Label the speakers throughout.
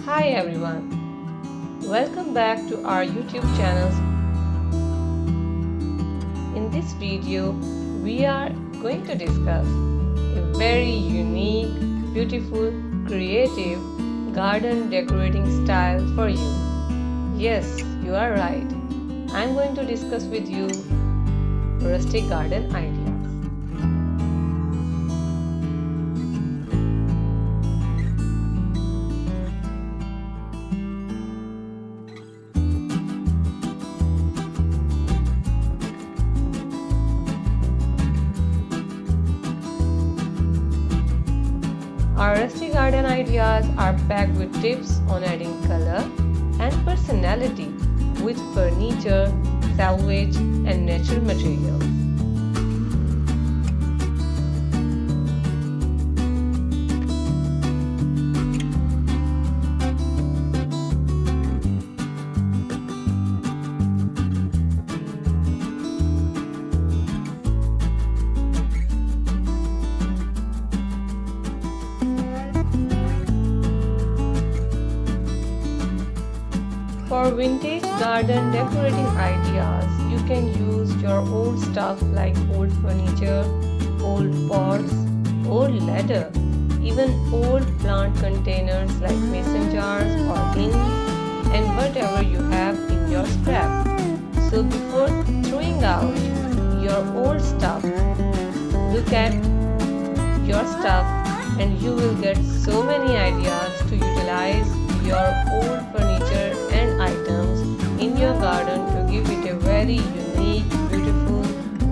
Speaker 1: Hi everyone, welcome back to our YouTube channel. In this video, we are going to discuss a very unique, beautiful, creative garden decorating style for you. Yes, you are right. I'm going to discuss with you rustic garden ideas. Our rustic garden ideas are packed with tips on adding color and personality with furniture, salvage, and natural materials. For vintage garden decorating ideas, you can use your old stuff like old furniture, old pots, old leather, even old plant containers like mason jars or tins, and whatever you have in your scrap. So before throwing out your old stuff, look at your stuff and you will get so many ideas to utilize your old furniture and items in your garden to give it a very unique, beautiful,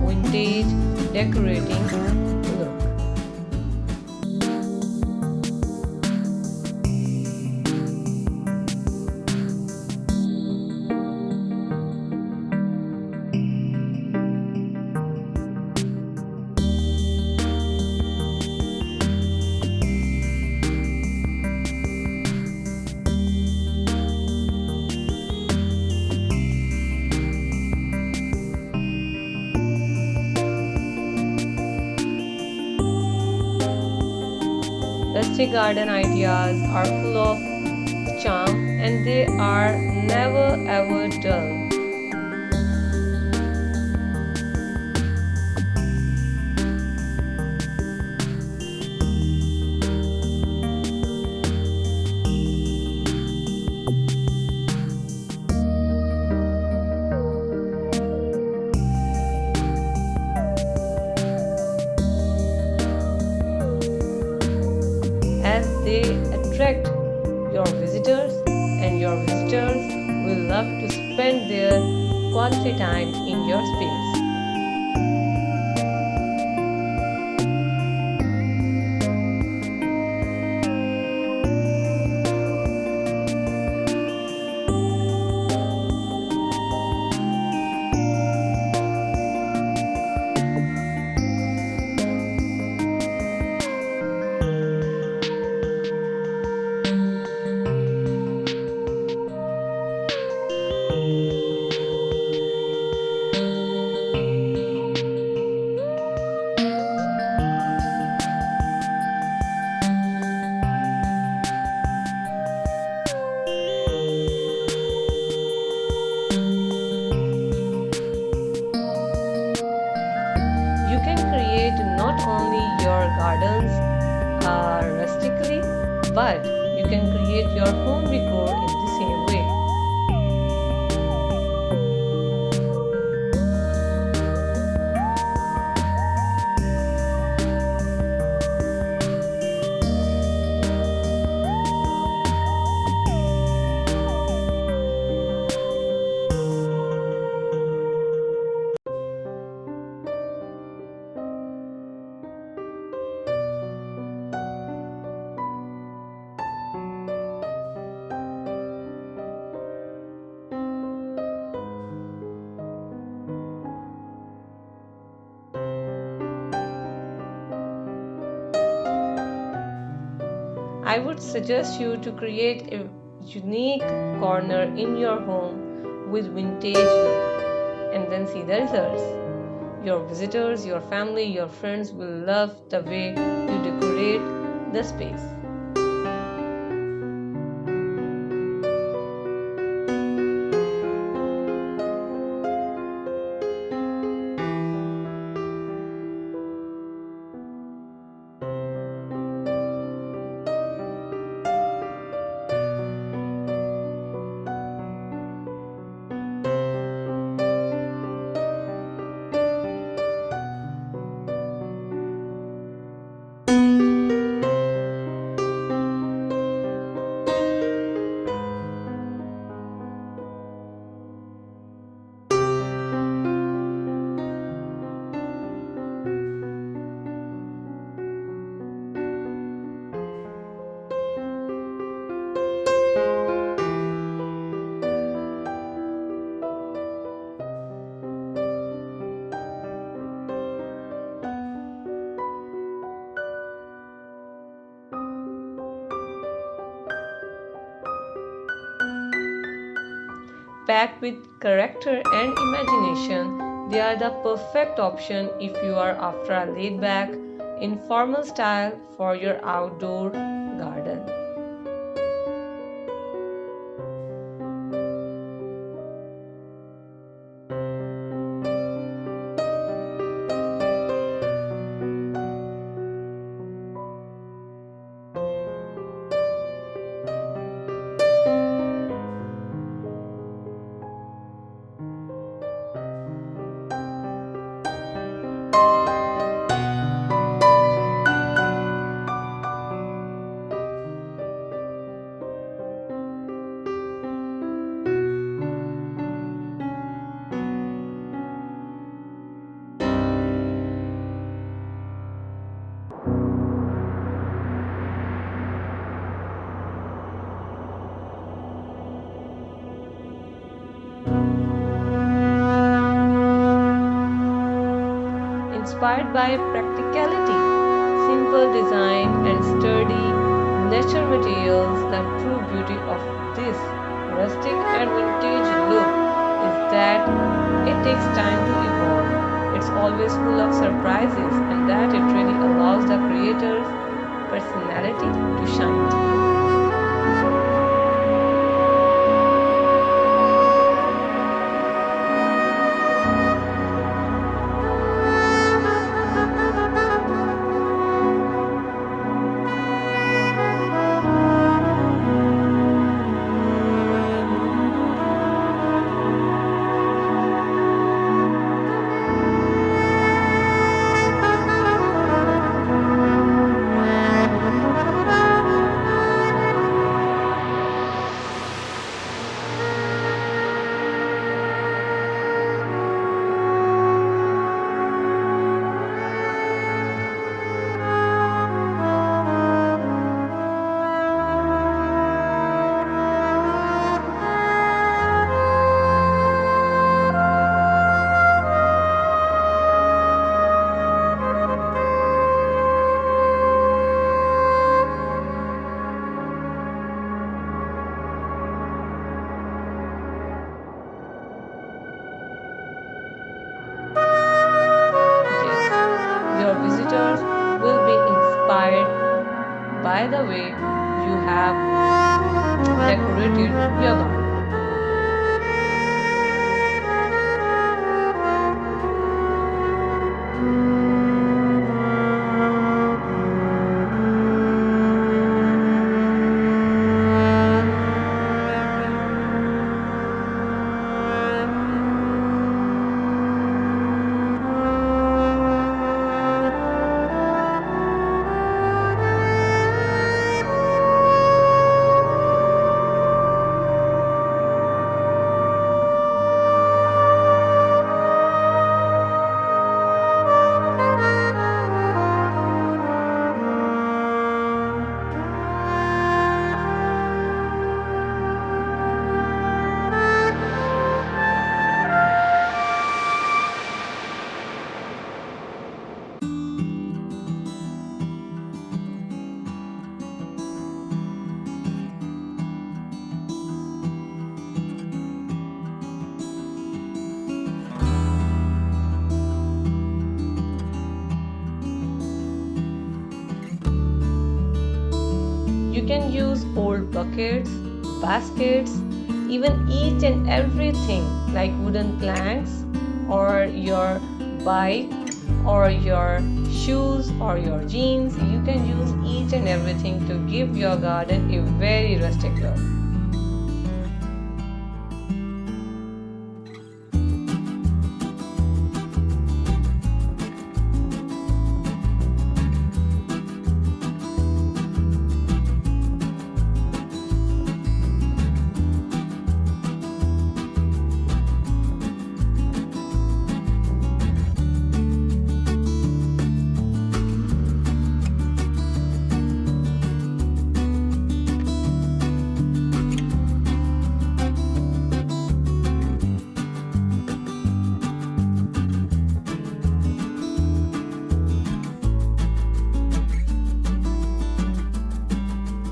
Speaker 1: vintage decorating look. Rustic garden ideas are full of charm and they are never ever dull. As they attract your visitors, and your visitors will love to spend their quality time in your space. You can create not only your gardens rustically, but you can create your home decor in the same way. I would suggest you to create a unique corner in your home with vintage look and then see the results. Your visitors, your family, your friends will love the way you decorate the space. Packed with character and imagination, they are the perfect option if you are after a laid back, informal style for your outdoor garden. Inspired by practicality, simple design, and sturdy nature materials, the true beauty of this rustic and vintage look is that it takes time to evolve. It's always full of surprises, and that it really allows the creator's personality to shine through. Yes, your visitors will be inspired by the way you have decorated your garden. You can use old buckets, baskets, even each and everything like wooden planks or your bike or your shoes or your jeans. You can use each and everything to give your garden a very rustic look.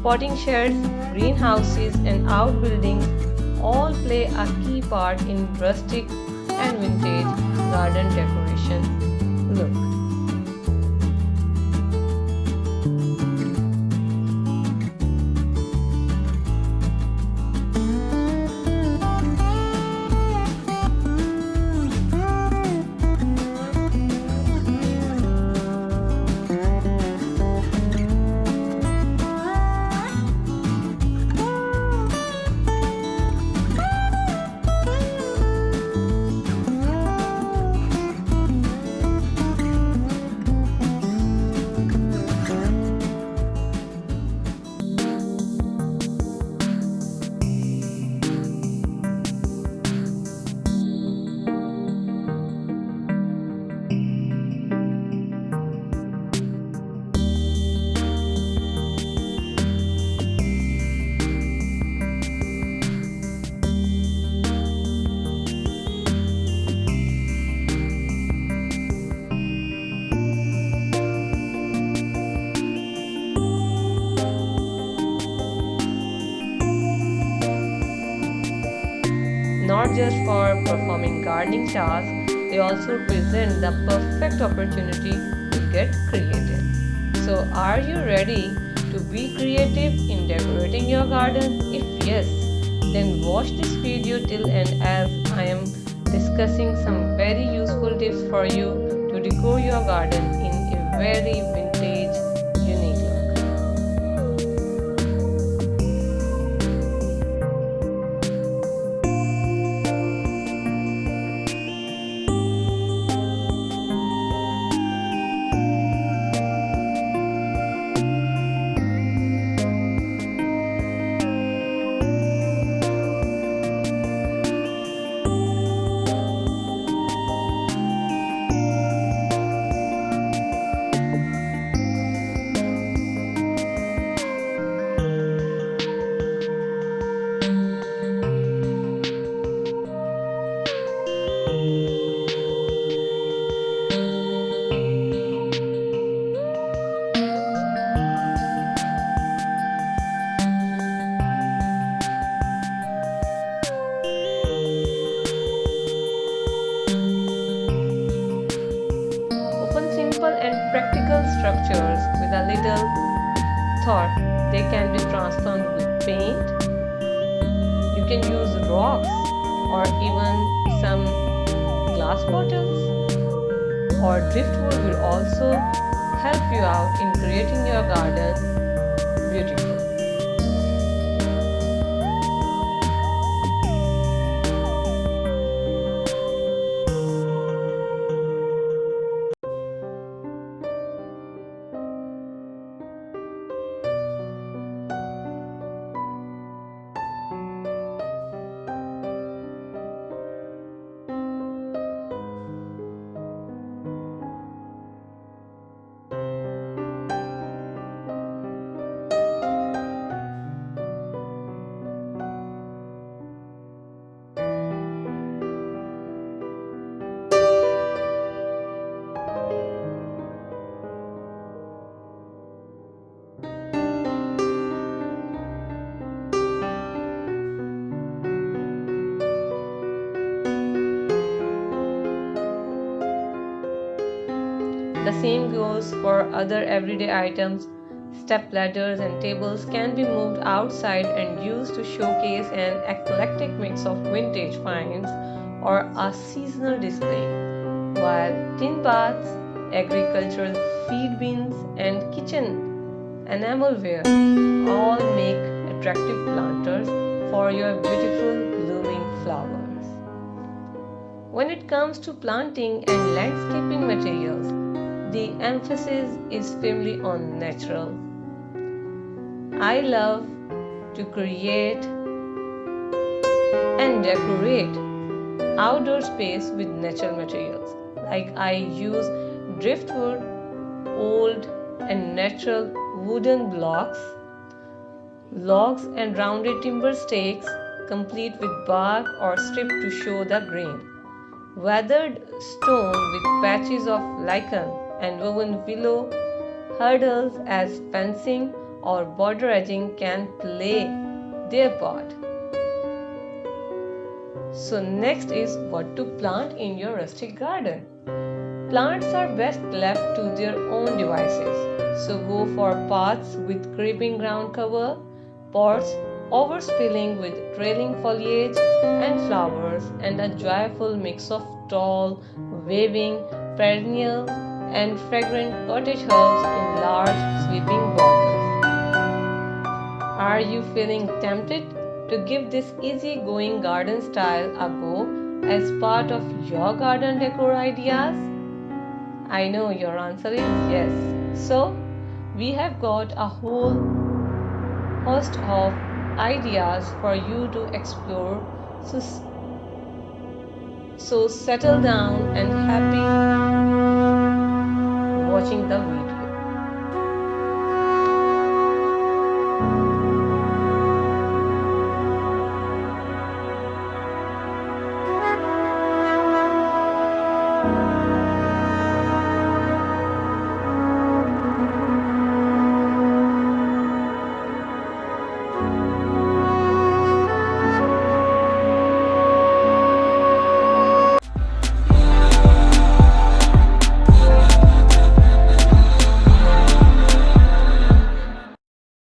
Speaker 1: Potting sheds, greenhouses, and outbuildings all play a key part in rustic and vintage garden decoration. Look. Not just for performing gardening tasks, they also present the perfect opportunity to get creative. So, are you ready to be creative in decorating your garden? If yes, then watch this video till end as I am discussing some very useful tips for you to decor your garden in a very vintage, unique look. And practical structures with a little thought. They can be transformed with paint. You can use rocks or even some glass bottles, or driftwood will also help you out in creating your garden beautiful. The same goes for other everyday items. Step ladders and tables can be moved outside and used to showcase an eclectic mix of vintage finds or a seasonal display. While tin baths, agricultural feed bins, and kitchen enamelware all make attractive planters for your beautiful blooming flowers. When it comes to planting and landscaping materials, the emphasis is firmly on natural. I love to create and decorate outdoor space with natural materials. Like I use driftwood, old and natural wooden blocks, logs and rounded timber stakes, complete with bark or strip to show the grain. Weathered stone with patches of lichen and woven willow hurdles as fencing or border edging can play their part. So next is what to plant in your rustic garden. Plants are best left to their own devices. So go for pots with creeping ground cover, pots overspilling with trailing foliage and flowers, and a joyful mix of tall, waving perennials and fragrant cottage herbs in large sweeping borders. Are you feeling tempted to give this easy-going garden style a go as part of your garden decor ideas? I know your answer is yes. So, we have got a whole host of ideas for you to explore. So, so settle down and happy watching the video.